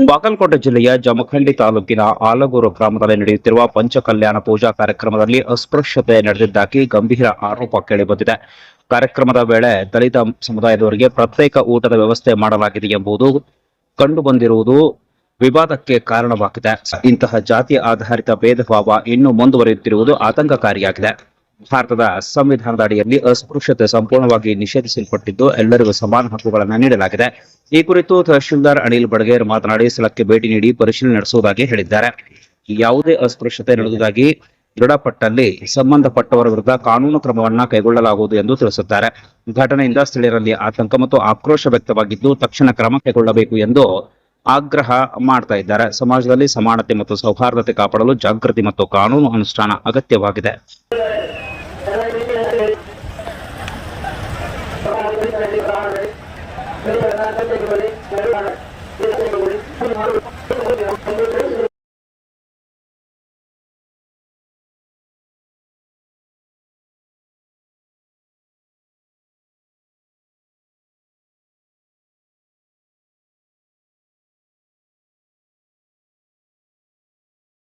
ಬಾಗಲಕೋಟೆ ಜಿಲ್ಲೆಯ ಜಮಖಂಡಿ ತಾಲೂಕಿನ ಆಲಗೂರು ಗ್ರಾಮದಲ್ಲಿ ನಡೆಯುತ್ತಿರುವ ಪಂಚಕಲ್ಯಾಣ ಪೂಜಾ ಕಾರ್ಯಕ್ರಮದಲ್ಲಿ ಅಸ್ಪೃಶ್ಯತೆ ನಡೆದಿದ್ದಾಗಿ ಗಂಭೀರ ಆರೋಪ ಕೇಳಿಬಂದಿದೆ. ಕಾರ್ಯಕ್ರಮದ ವೇಳೆ ದಲಿತ ಸಮುದಾಯದವರಿಗೆ ಪ್ರತ್ಯೇಕ ಊಟದ ವ್ಯವಸ್ಥೆ ಮಾಡಲಾಗಿದೆ ಎಂಬುದು ಕಂಡುಬಂದಿರುವುದು ವಿವಾದಕ್ಕೆ ಕಾರಣವಾಗಿದೆ. ಇಂತಹ ಜಾತಿ ಆಧಾರಿತ ಭೇದ ಭಾವ ಇನ್ನೂ ಮುಂದುವರಿಯುತ್ತಿರುವುದು ಆತಂಕಕಾರಿಯಾಗಿದೆ. ಭಾರತದ ಸಂವಿಧಾನದ ಅಡಿಯಲ್ಲಿ ಅಸ್ಪೃಶ್ಯತೆ ಸಂಪೂರ್ಣವಾಗಿ ನಿಷೇಧಿಸಲ್ಪಟ್ಟಿದ್ದು ಎಲ್ಲರಿಗೂ ಸಮಾನ ಹಕ್ಕುಗಳನ್ನು ನೀಡಲಾಗಿದೆ. ಈ ಕುರಿತು ತಹಶೀಲ್ದಾರ್ ಅನಿಲ್ ಬಡಗೇರ್ ಮಾತನಾಡಿ ಸ್ಥಳಕ್ಕೆ ಭೇಟಿ ನೀಡಿ ಪರಿಶೀಲನೆ ನಡೆಸುವುದಾಗಿ ಹೇಳಿದ್ದಾರೆ. ಯಾವುದೇ ಅಸ್ಪೃಶ್ಯತೆ ನಡೆದುದಾಗಿ ದೃಢಪಟ್ಟಲ್ಲಿ ಸಂಬಂಧಪಟ್ಟವರ ವಿರುದ್ಧ ಕಾನೂನು ಕ್ರಮವನ್ನ ಕೈಗೊಳ್ಳಲಾಗುವುದು ಎಂದು ತಿಳಿಸಿದ್ದಾರೆ. ಘಟನೆಯಿಂದ ಸ್ಥಳೀಯರಲ್ಲಿ ಆತಂಕ ಮತ್ತು ಆಕ್ರೋಶ ವ್ಯಕ್ತವಾಗಿದ್ದು ತಕ್ಷಣ ಕ್ರಮ ಕೈಗೊಳ್ಳಬೇಕು ಎಂದು ಆಗ್ರಹ ಮಾಡ್ತಾ ಇದ್ದಾರೆ. ಸಮಾಜದಲ್ಲಿ ಸಮಾನತೆ ಮತ್ತು ಸೌಹಾರ್ದತೆ ಕಾಪಾಡಲು ಜಾಗೃತಿ ಮತ್ತು ಕಾನೂನು ಅನುಷ್ಠಾನ ಅಗತ್ಯವಾಗಿದೆ.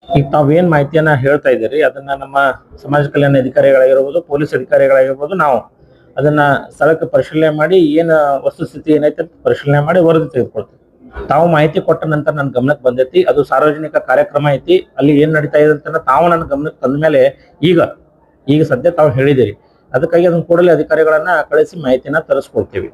ಈಗ ತಾವೇನ್ ಮಾಹಿತಿಯನ್ನ ಹೇಳ್ತಾ ಇದ್ದೀರಿ ಅದನ್ನ ನಮ್ಮ ಸಮಾಜ ಕಲ್ಯಾಣ ಅಧಿಕಾರಿಗಳಾಗಿರ್ಬೋದು, ಪೊಲೀಸ್ ಅಧಿಕಾರಿಗಳಾಗಿರ್ಬೋದು, ನಾವು ಅದನ್ನ ಸ್ಥಳಕ್ಕೆ ಪರಿಶೀಲನೆ ಮಾಡಿ ಏನ್ ವಸ್ತುಸ್ಥಿತಿ ಏನೈತೆ ಪರಿಶೀಲನೆ ಮಾಡಿ ವರದಿ ತೆಗೆದುಕೊಳ್ತೀವಿ. ತಾವು ಮಾಹಿತಿ ಕೊಟ್ಟ ನಂತರ ನನ್ನ ಗಮನಕ್ಕೆ ಬಂದೈತಿ. ಅದು ಸಾರ್ವಜನಿಕ ಕಾರ್ಯಕ್ರಮ ಐತಿ, ಅಲ್ಲಿ ಏನ್ ನಡೀತಾ ಇದೆ ಅಂತ ತಾವು ನನ್ನ ಗಮನಕ್ಕೆ ತಂದ ಮೇಲೆ ಈಗ ಸದ್ಯ ತಾವು ಹೇಳಿದಿರಿ. ಅದಕ್ಕಾಗಿ ಅದನ್ನ ಕೂಡಲೇ ಅಧಿಕಾರಿಗಳನ್ನ ಕಳಿಸಿ ಮಾಹಿತಿನ ತರಿಸ್ಕೊಳ್ತೀವಿ.